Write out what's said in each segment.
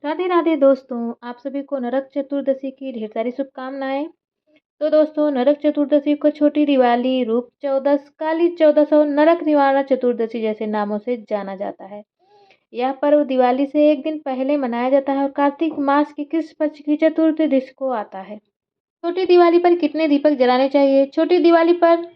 राधे राधे दोस्तों, आप सभी को नरक चतुर्दशी की ढेर सारी शुभकामनाएं। तो दोस्तों, नरक चतुर्दशी को छोटी दिवाली, रूप चौदस, काली चौदस और नरक निवारण चतुर्दशी जैसे नामों से जाना जाता है। यह पर्व दिवाली से एक दिन पहले मनाया जाता है और कार्तिक मास की कृष्ण पक्ष की चतुर्थी को आता है। छोटी दिवाली पर कितने दीपक जलाने चाहिए? छोटी दिवाली पर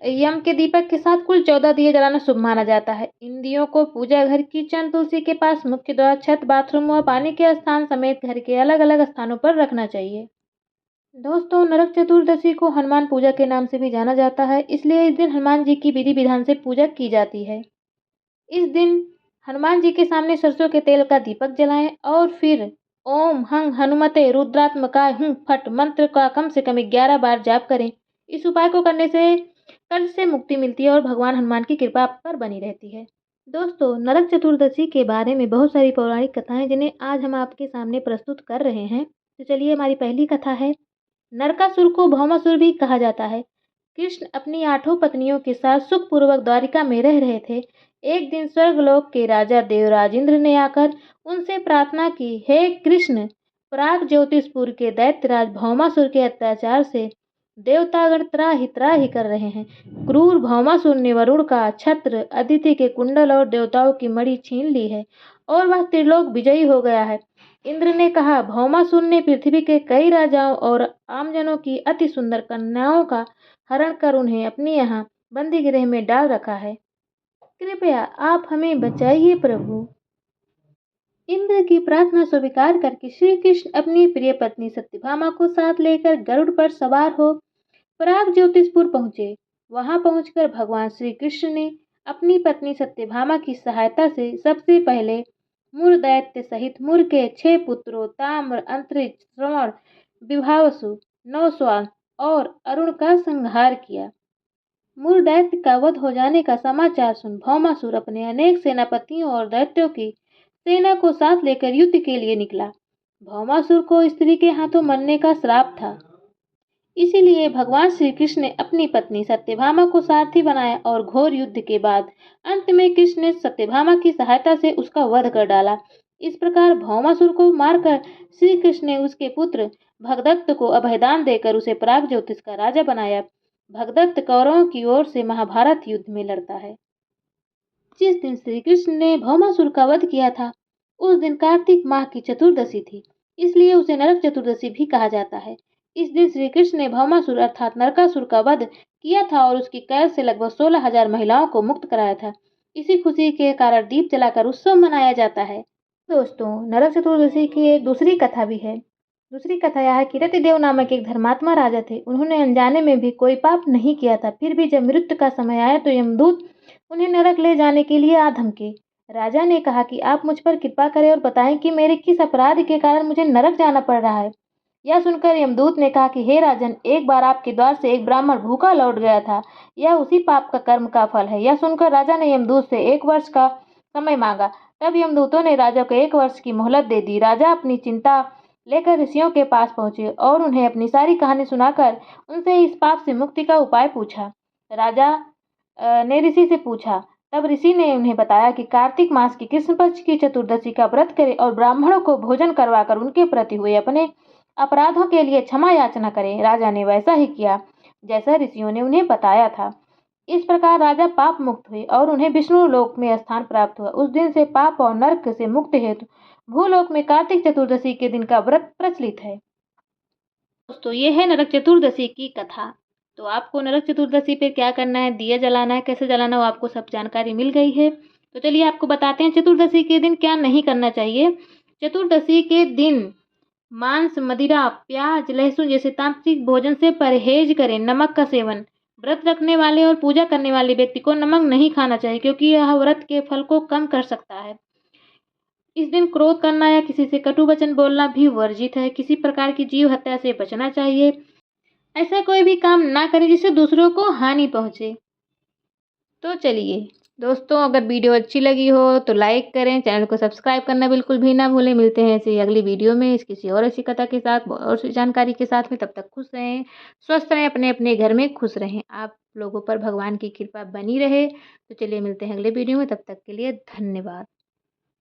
यम के दीपक के साथ कुल 14 दिए जलाना शुभ माना जाता है। इन दियों को पूजा घर, किचन, तुलसी के पास, मुख्य द्वार, छत, बाथरूम व पानी के स्थान समेत घर के अलग अलग स्थानों पर रखना चाहिए। दोस्तों, नरक चतुर्दशी को हनुमान पूजा के नाम से भी जाना जाता है, इसलिए इस दिन हनुमान जी की विधि विधान से पूजा की जाती है। इस दिन हनुमान जी के सामने सरसों के तेल का दीपक जलाएं और फिर ओम हंग हनुमते रुद्रात्मकाय हुं फट मंत्र का कम से कम 11 बार जाप करें। इस उपाय को करने से कर्ज से मुक्ति मिलती है और भगवान हनुमान की कृपा आप पर बनी रहती है। दोस्तों, नरक चतुर्दशी के बारे में बहुत सारी पौराणिक कथाएं जिन्हें आज हम आपके सामने प्रस्तुत कर रहे हैं। तो चलिए, हमारी पहली कथा है। नरकासुर को भौमासुर भी कहा जाता है। कृष्ण अपनी 8 पत्नियों के साथ सुखपूर्वक द्वारिका में रह रहे थे। एक दिन स्वर्गलोक के राजा देवराज इंद्र ने आकर उनसे प्रार्थना की, हे कृष्ण, प्राग ज्योतिषपुर के दैत्यराज भौमासुर के अत्याचार से देवतागण त्राहि कर रहे हैं। क्रूर भौमासुर ने वरुण का छत्र, अदिति के कुंडल और देवताओं की मणि छीन ली है और वह त्रिलोक विजयी हो गया है। इंद्र ने कहा, भौमासुर ने पृथ्वी के कई राजाओं और आमजनों की अति सुंदर कन्याओं का हरण कर उन्हें अपने यहाँ बंदी गृह में डाल रखा है। कृपया आप हमें बचाइए प्रभु। इंद्र की प्रार्थना स्वीकार करके श्री कृष्ण अपनी प्रिय पत्नी सत्यभामा को साथ लेकर गरुड़ पर सवार हो प्राग ज्योतिषपुर पहुंचे। वहां पहुंचकर भगवान श्री कृष्ण ने अपनी पत्नी सत्यभामा की सहायता से सबसे पहले मुर दैत्य सहित मुर के 6 पुत्रों ताम्र, अंतरिक्ष, श्रवण, विभावसु, नौस्वान और अरुण का संहार किया। मुर दैत्य का वध हो जाने का समाचार सुन भौमासुर अपने अनेक सेनापतियों और दैत्यों की सेना को साथ लेकर युद्ध के लिए निकला। भौमासुर को स्त्री के हाथों मरने का श्राप था, इसीलिए भगवान श्री कृष्ण ने अपनी पत्नी सत्यभामा को सारथी बनाया और घोर युद्ध के बाद अंत में कृष्ण ने सत्यभामा की सहायता से उसका वध कर डाला। इस प्रकार भौमासुर को मारकर श्री कृष्ण ने उसके पुत्र भगदत्त को अभयदान देकर उसे प्राग ज्योतिष का राजा बनाया। भगदत्त कौरवों की ओर से महाभारत युद्ध में लड़ता है। जिस दिन श्री कृष्ण ने भौमासुर का वध किया था, उस दिन कार्तिक माह की चतुर्दशी थी, इसलिए उसे नरक चतुर्दशी भी कहा जाता है। इस दिन श्री कृष्ण ने भौमासुर अर्थात नरकासुर का वध किया था और उसकी कैद से लगभग 16,000 महिलाओं को मुक्त कराया था। इसी खुशी के कारण दीप जलाकर उत्सव मनाया जाता है। दोस्तों, नरक चतुर्दशी की एक दूसरी कथा भी है। दूसरी कथा यह है कि रतिदेव नामक एक धर्मात्मा राजा थे। उन्होंने अनजाने में भी कोई पाप नहीं किया था। फिर भी जब मृत्यु का समय आया तो यमदूत उन्हें नरक ले जाने के लिए आ धमके। राजा ने कहा कि आप मुझ पर कृपा करें और बताएं कि मेरे किस अपराध के कारण मुझे नरक जाना पड़ रहा है। यह सुनकर यमदूत ने कहा कि हे राजन, एक बार आपके द्वार से एक ब्राह्मण भूखा लौट गया था। यह उसी पाप का कर्म का फल है। यह सुनकर राजा ने यमदूत से 1 वर्ष का समय मांगा। तब यमदूतों ने राजा को 1 वर्ष की मोहलत दे दी। राजा अपनी चिंता लेकर ऋषियों के पास पहुंचे और उन्हें अपनी सारी कहानी सुनाकर उनसे इस पाप से मुक्ति का उपाय पूछा। राजा ने ऋषि से पूछा। तब ऋषि ने उन्हें बताया कि कार्तिक मास की कृष्ण पक्ष की चतुर्दशी का व्रत करें और ब्राह्मणों को भोजन करवाकर उनके प्रति हुए अपने अपराधों के लिए क्षमा याचना करें। राजा ने वैसा ही किया जैसा ऋषियों ने उन्हें बताया था। इस प्रकार राजा पाप मुक्त हुए और उन्हें विष्णु लोक में स्थान प्राप्त हुआ। उस दिन से पाप और नरक से मुक्ति हेतु भूलोक में कार्तिक चतुर्दशी के दिन का व्रत प्रचलित है। दोस्तों, ये है नरक चतुर्दशी की कथा। तो आपको नरक चतुर्दशी पे क्या करना है, दिया जलाना है, कैसे जलाना, वो आपको सब जानकारी मिल गई है। तो चलिए आपको बताते हैं चतुर्दशी के दिन क्या नहीं करना चाहिए। चतुर्दशी के दिन मांस, मदिरा, प्याज, लहसुन जैसे तामसिक भोजन से परहेज करें। नमक का सेवन, व्रत रखने वाले और पूजा करने वाले व्यक्ति को नमक नहीं खाना चाहिए क्योंकि यह व्रत के फल को कम कर सकता है। इस दिन क्रोध करना या किसी से कटु वचन बोलना भी वर्जित है। किसी प्रकार की जीव हत्या से बचना चाहिए। ऐसा कोई भी काम ना करें जिससे दूसरों को हानि पहुंचे। तो चलिए दोस्तों, अगर वीडियो अच्छी लगी हो तो लाइक करें, चैनल को सब्सक्राइब करना बिल्कुल भी ना भूलें। मिलते हैं ऐसे अगली वीडियो में इस किसी और ऐसी कथा के साथ और सी जानकारी के साथ में। तब तक खुश रहें, स्वस्थ रहें, अपने अपने घर में खुश रहें। आप लोगों पर भगवान की कृपा बनी रहे। तो चलिए मिलते हैं अगले वीडियो में, तब तक के लिए धन्यवाद।